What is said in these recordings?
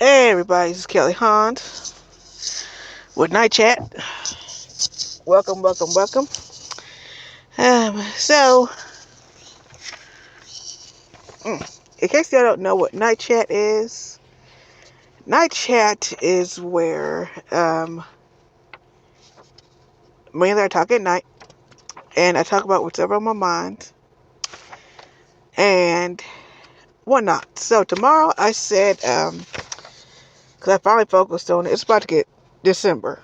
Hey everybody, this is Kelly Hunt with Night Chat. Welcome. So, in case y'all don't know what Night Chat is where me and I talk at night, and I talk about whatever on my mind and whatnot. So tomorrow I said, because I finally focused on it, it's about to get December.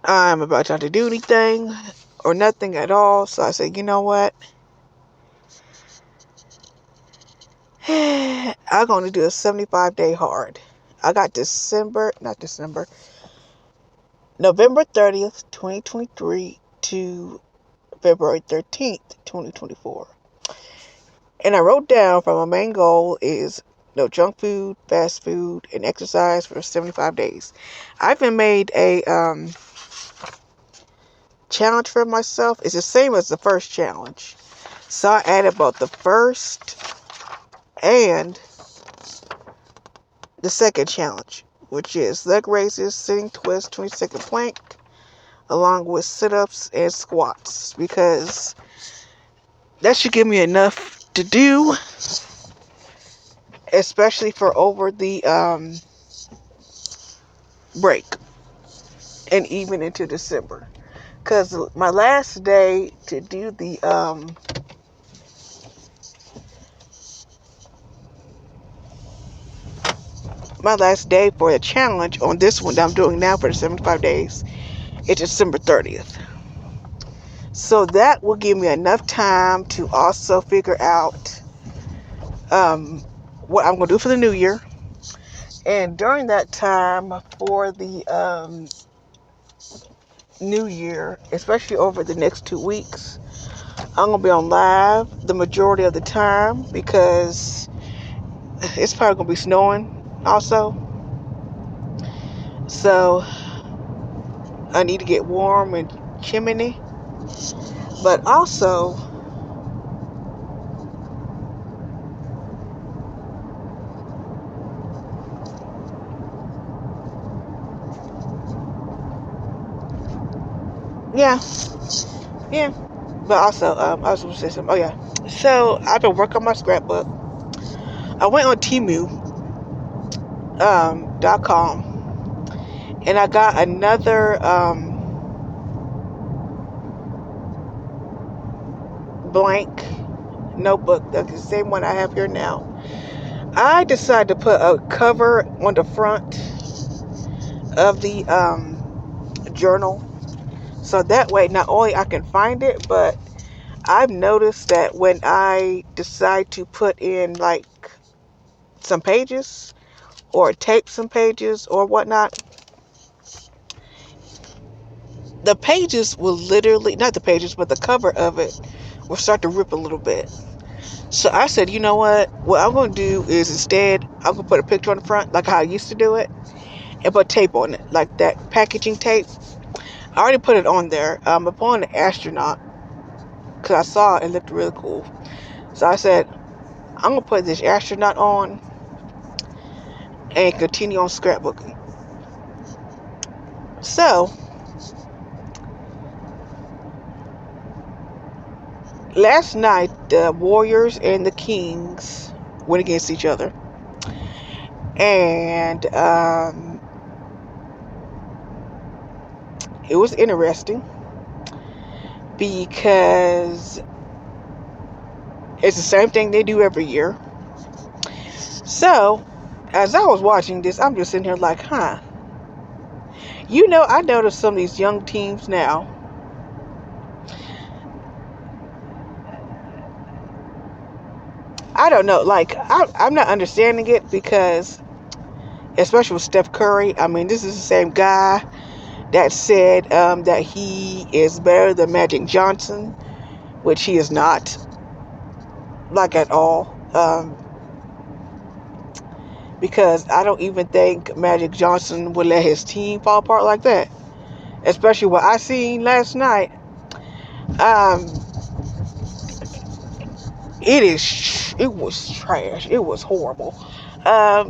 I'm about not to do anything or nothing at all, so I said, you know what? I'm going to do a 75-day hard. I got November 30th, 2023 to February 13th, 2024. And I wrote down from my main goal is no junk food, fast food, and exercise for 75 days. I even made a challenge for myself. It's the same as the first challenge. So I added both the first and the second challenge, which is leg raises, sitting twist, 20-second plank, along with sit-ups and squats, because that should give me enough to do, especially for over the break and even into December. Because my last day to do the my last day for the challenge on this one that I'm doing now for the 75 days is December 30th. So that will give me enough time to also figure out what I'm going to do for the new year. And during that time for the new year, especially over the next 2 weeks, I'm going to be on live the majority of the time because it's probably going to be snowing also. So I need to get warm and chimney. But also, yeah. But also, I was going to say something. Oh, yeah. So I've been working on my scrapbook. I went on Temu.com and I got another blank notebook. That's the same one I have here now. I decided to put a cover on the front of the journal, so that way not only I can find it, but I've noticed that when I decide to put in like some pages or tape some pages or whatnot, the pages will literally, not the pages, but the cover of it will start to rip a little bit. So I said, you know what I'm going to do is instead, I'm going to put a picture on the front like how I used to do it and put tape on it, like that packaging tape. I already put it on there. Upon the astronaut, because I saw it looked really cool. So I said, I'm going to put this astronaut on and continue on scrapbooking. So, last night, the Warriors and the Kings went against each other. And it was interesting because it's the same thing they do every year. So, as I was watching this, I'm just sitting here like, I noticed some of these young teams now, I don't know, like, I'm not understanding it because, especially with Steph Curry, I mean, this is the same guy that said that he is better than Magic Johnson, which he is not, like, at all. Because I don't even think Magic Johnson would let his team fall apart like that. Especially what I seen last night. It was trash. It was horrible.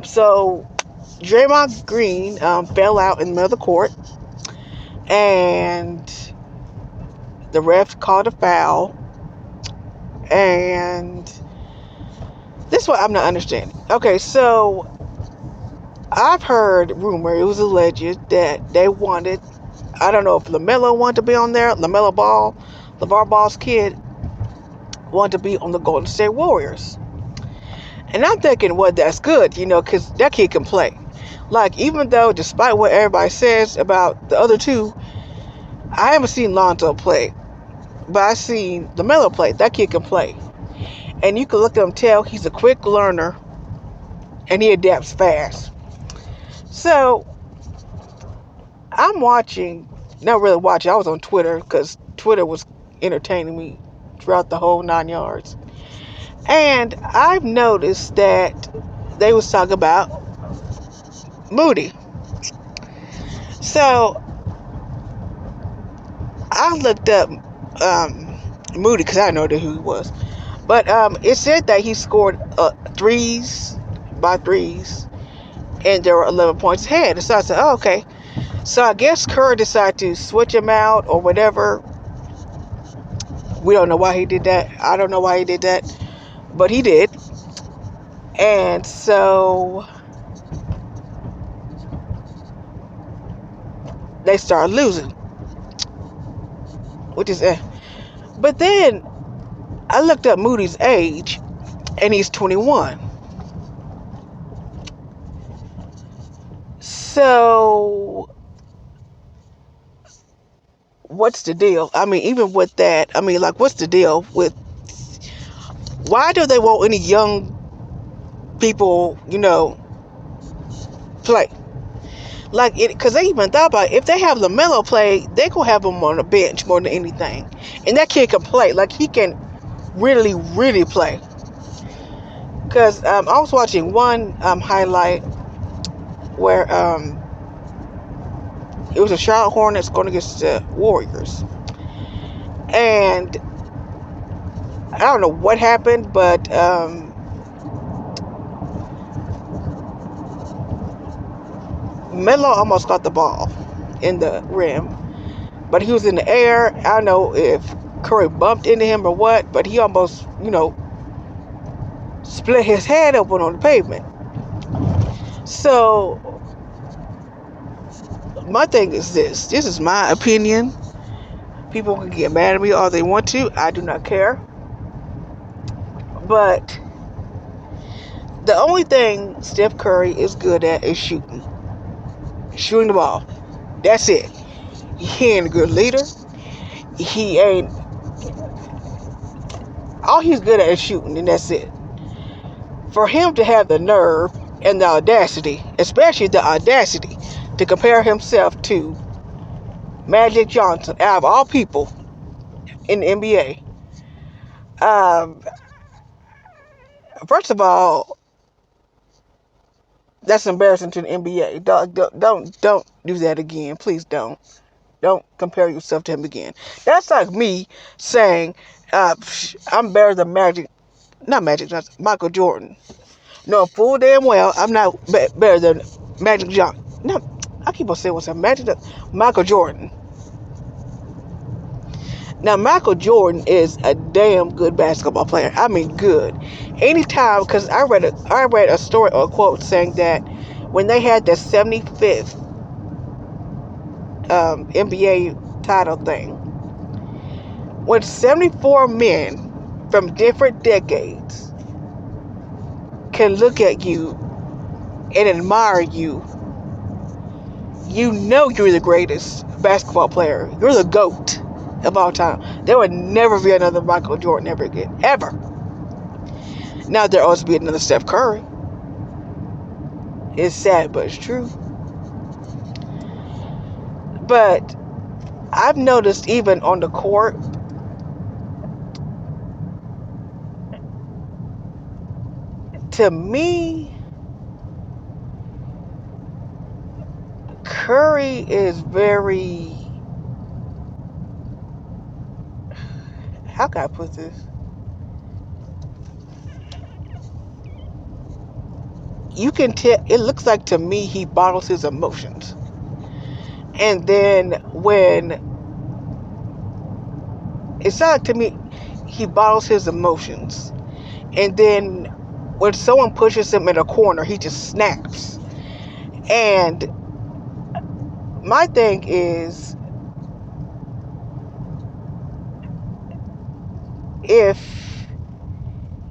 So Draymond Green fell out in the middle of the court, and the ref called a foul. And this is what I'm not understanding. Okay, so I've heard rumor, it was alleged that they wanted, I don't know if LaMelo wanted to be on there, LaMelo Ball, LeVar Ball's kid, wanted to be on the Golden State Warriors. And I'm thinking, well, that's good, because that kid can play. Like, even though, despite what everybody says about the other two, I haven't seen Lonzo play, but I've seen LaMelo play. That kid can play. And you can look at him, tell he's a quick learner, and he adapts fast. So, I'm watching, not really watching, I was on Twitter, because Twitter was entertaining me throughout the whole 9 yards. And I've noticed that they was talking about Moody. So I looked up Moody because I didn't know who he was. But it said that he scored threes, and there were 11 points ahead. And so I said, oh, okay. So I guess Kerr decided to switch him out or whatever. We don't know why he did that. I don't know why he did that. But he did. And so they started losing, which is But then I looked up Moody's age, and he's 21. So what's the deal? I mean, even with that, I mean, like, what's the deal with, why do they want any young people, play? Like, because they even thought about it, if they have LaMelo play, they gonna have him on the bench more than anything. And that kid can play. Like, he can really, really play. Because I was watching one highlight where it was a Charlotte Hornets going against the Warriors. And I don't know what happened, but Melo almost got the ball in the rim. But he was in the air. I don't know if Curry bumped into him or what, but he almost, split his head open on the pavement. So my thing is this. This is my opinion. People can get mad at me all they want to. I do not care. But the only thing Steph Curry is good at is shooting. Shooting the ball. That's it. He ain't a good leader. He ain't. All he's good at is shooting, and that's it. For him to have the nerve and the audacity, especially the audacity, to compare himself to Magic Johnson, out of all people in the NBA. First of all, that's embarrassing to the NBA. Don't do that again. Please don't. Don't compare yourself to him again. That's like me saying, I'm better than Michael Jordan. No, full damn well, I'm not better than Magic Johnson. No, I keep on saying what's Michael Jordan. Now, Michael Jordan is a damn good basketball player. I mean, good. Anytime, because I read a story or a quote saying that when they had the 75th NBA title thing, when 74 men from different decades can look at you and admire you, you know you're the greatest basketball player. You're the GOAT of all time. There would never be another Michael Jordan ever again. Ever. Now there'll always be another Steph Curry. It's sad, but it's true. But I've noticed even on the court, to me, Curry is very, how can I put this? you can tell, it looks like to me he bottles his emotions. And then when, it sounds like to me he bottles his emotions. And then when someone pushes him in a corner, he just snaps. And my thing is, if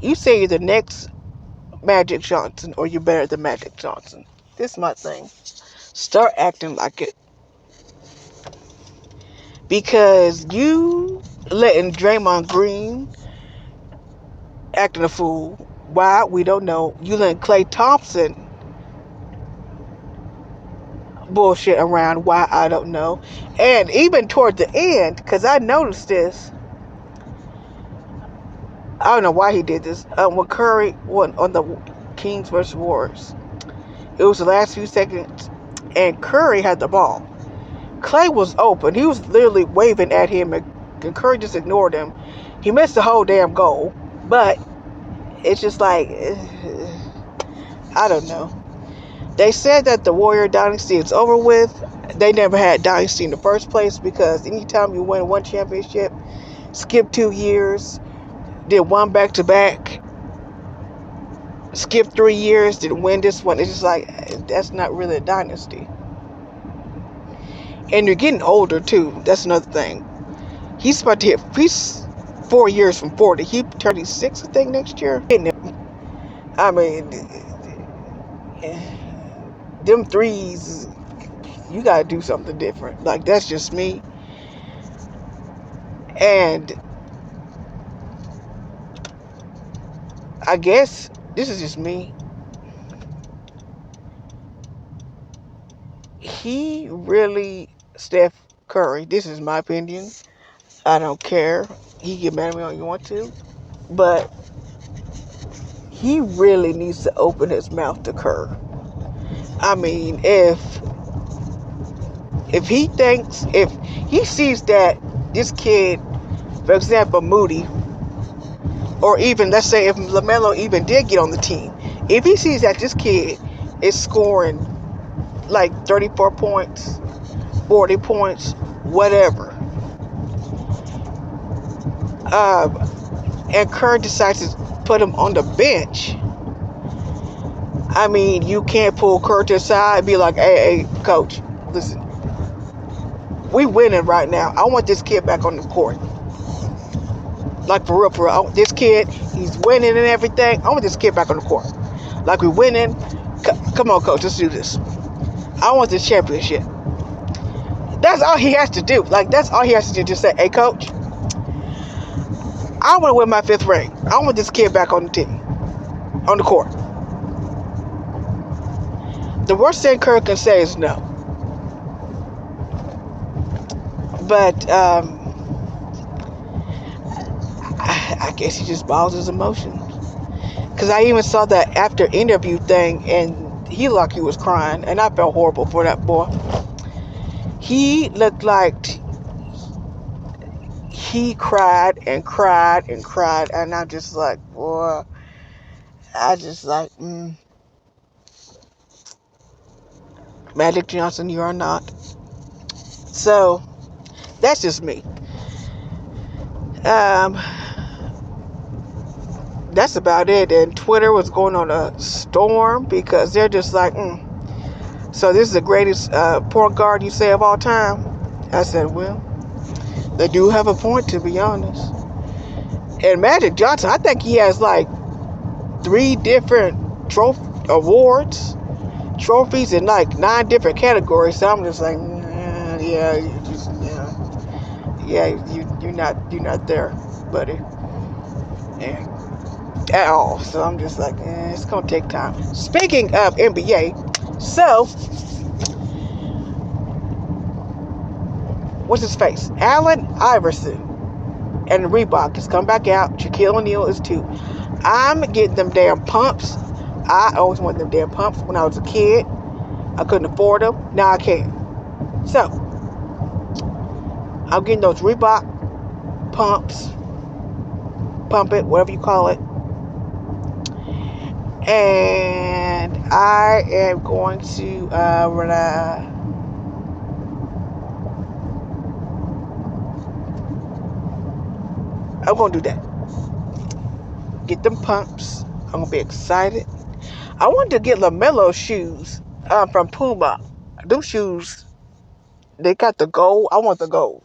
you say you're the next Magic Johnson or you're better than Magic Johnson, this is my thing. Start acting like it. Because you letting Draymond Green acting a fool. Why? We don't know. You letting Klay Thompson bullshit around. Why? I don't know. And even toward the end, because I noticed this, I don't know why he did this. When Curry won on the Kings versus Warriors, it was the last few seconds, and Curry had the ball. Klay was open. He was literally waving at him, and Curry just ignored him. He missed the whole damn goal, but it's just like, I don't know. They said that the Warrior dynasty is over with. They never had dynasty in the first place, because anytime you win one championship, skip 2 years, did one back-to-back, skip 3 years, did win this one, it's just like, that's not really a dynasty. And you're getting older too. That's another thing. He's about to hit, he's 4 years from 40. He 36, I think, next year. I mean, them threes, you gotta do something different. Like, that's just me. And I guess this is just me. He really, Steph Curry, this is my opinion. I don't care. He can get mad at me all you want to. But he really needs to open his mouth to Kerr. I mean, if he thinks, if he sees that this kid, for example, Moody, or even, let's say, if LaMelo even did get on the team, if he sees that this kid is scoring like 34 points, 40 points, whatever, and Kerr decides to put him on the bench, I mean, you can't pull Kerr to the side and be like, hey, coach, listen, we winning right now. I want this kid back on the court. Like, for real. This kid, he's winning and everything. I want this kid back on the court. Like, we're winning. Come on, coach, let's do this. I want this championship. That's all he has to do. Like, that's all he has to do. Just say, hey, coach, I want to win my 5th ring. I want this kid back on the team, on the court. The worst thing Kerr can say is no. But I guess he just bottles his emotions. Because I even saw that after interview thing, and he looked like he was crying, and I felt horrible for that boy. He looked like he cried and cried and cried, and I'm just like, boy, I just like, Magic Johnson, you are not. So that's just me. That's about it. And Twitter was going on a storm, because they're just like, so this is the greatest point guard, you say, of all time? I said, well, they do have a point, to be honest. And Magic Johnson, I think he has like 3 different trophies in like 9 different categories. So I'm just like, you're not there, buddy. Yeah. At all. So I'm just like, it's gonna take time. Speaking of NBA, so what's his face? Allen Iverson and Reebok has come back out. Shaquille O'Neal is too. I'm getting them damn pumps. I always wanted them damn pumps when I was a kid. I couldn't afford them. Now I can. So I'm getting those Reebok pumps, pump it, whatever you call it. And I am going to I'm gonna do that. Get them pumps. I'm gonna be excited. I wanted to get LaMelo shoes from Puma. Them shoes, they got the gold. I want the gold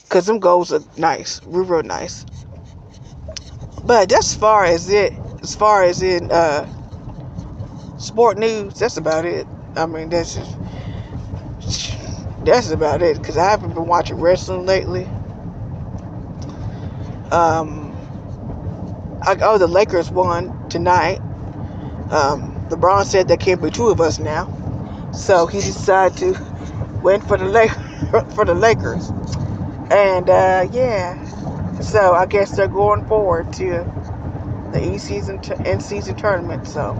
because them golds are nice, real nice. But that's as far as in sport news, that's about it. I mean, that's about it because I haven't been watching wrestling lately. Um, the Lakers won tonight. LeBron said there can't be two of us now, so he decided to win for the for the Lakers. And yeah, so I guess they're going forward to the end season tournament. So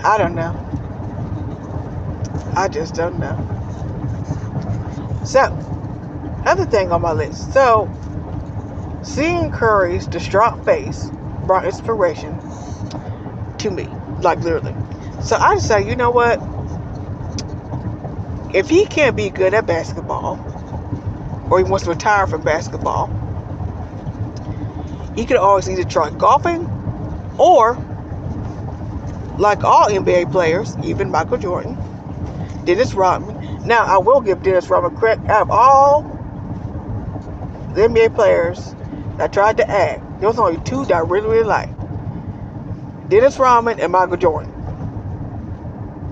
I don't know. I just don't know. So other thing on my list. So seeing Curry's distraught face brought inspiration to me, like literally. So I decided, you know what? If he can't be good at basketball, or he wants to retire from basketball, he could always either try golfing or, like all NBA players, even Michael Jordan, Dennis Rodman. Now, I will give Dennis Rodman credit. Out of all the NBA players that tried to act, there was only two that I really liked. Dennis Rodman and Michael Jordan.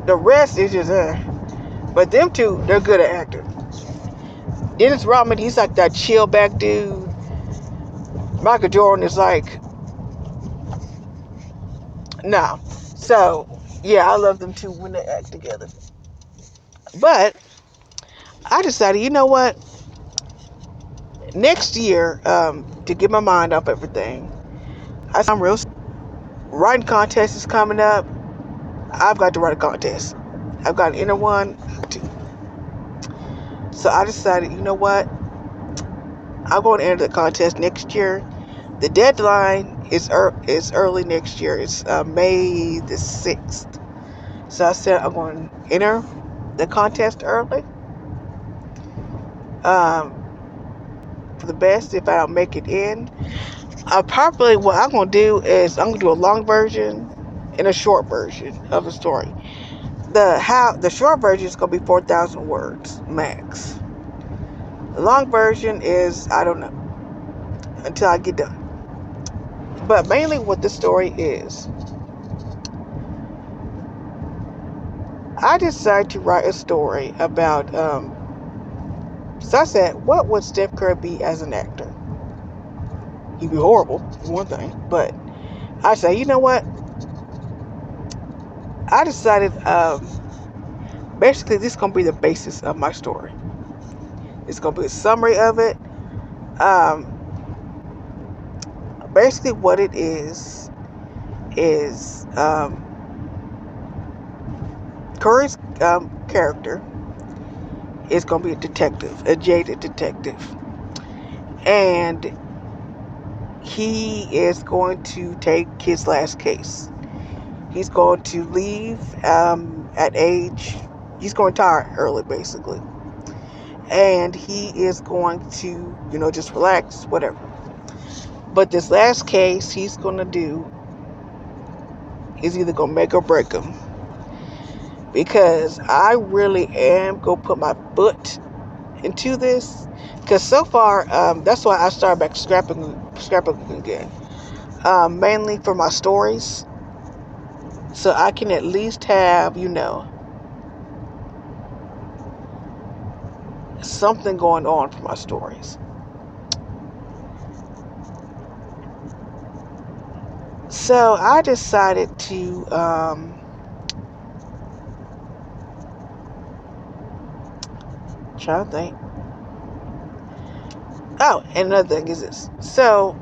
The rest is just, But them two, they're good at acting. Dennis Rodman, he's like that chill back dude. Michael Jordan is like, nah. So, yeah, I love them two when they act together. But I decided, you know what? Next year, to get my mind off everything, I'm real. Writing contest is coming up. I've got to write a contest. I've got an inner one. So I decided, you know what? I'm going to enter the contest next year. The deadline is early next year. It's May the 6th. So I said I'm going to enter the contest early. For the best, if I don't make it in, probably what I'm going to do is I'm going to do a long version and a short version of the story. The short version is going to be 4,000 words max. The long version is, I don't know, until I get done. But mainly what the story is, I decided to write a story about, so I said, what would Steph Curry be as an actor? He'd be horrible, for one thing. But I said, you know what? I decided, basically this is going to be the basis of my story. It's going to be a summary of it. Basically what it is Curry's character is going to be a detective, a jaded detective. And he is going to take his last case. He's going to leave at age, he's going to retire early, basically. And he is going to, just relax, whatever. But this last case he's going to do is either going to make or break him. Because I really am going to put my foot into this. Because so far, that's why I started back scrapbooking again. Mainly for my stories. So I can at least have, something going on for my stories. So I decided to try to think. Oh, and another thing is this. So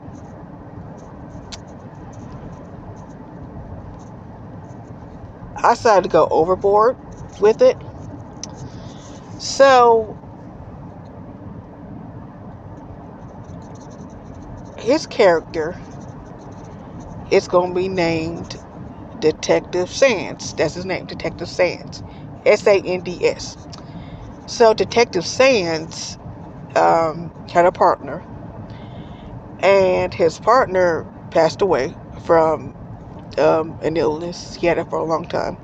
I decided to go overboard with it. So his character it's gonna be named Detective Sands. That's his name, Detective Sands, Sands. So Detective Sands had a partner, and his partner passed away from an illness. He had it for a long time.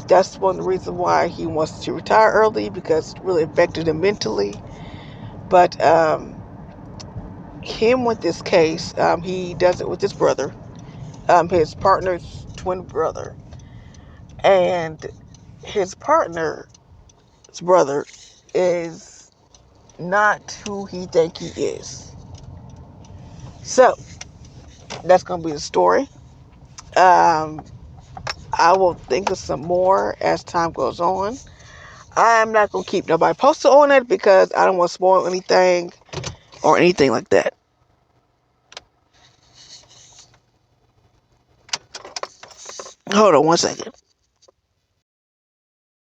That's one of the reasons why he wants to retire early, because it really affected him mentally. But him with this case, he does it with his brother, his partner's twin brother, and his partner's brother is not who he think he is. So that's gonna be the story. Um, I will think of some more as time goes on. I'm not gonna keep nobody posted on it because I don't want to spoil anything or anything like that. Hold on one second.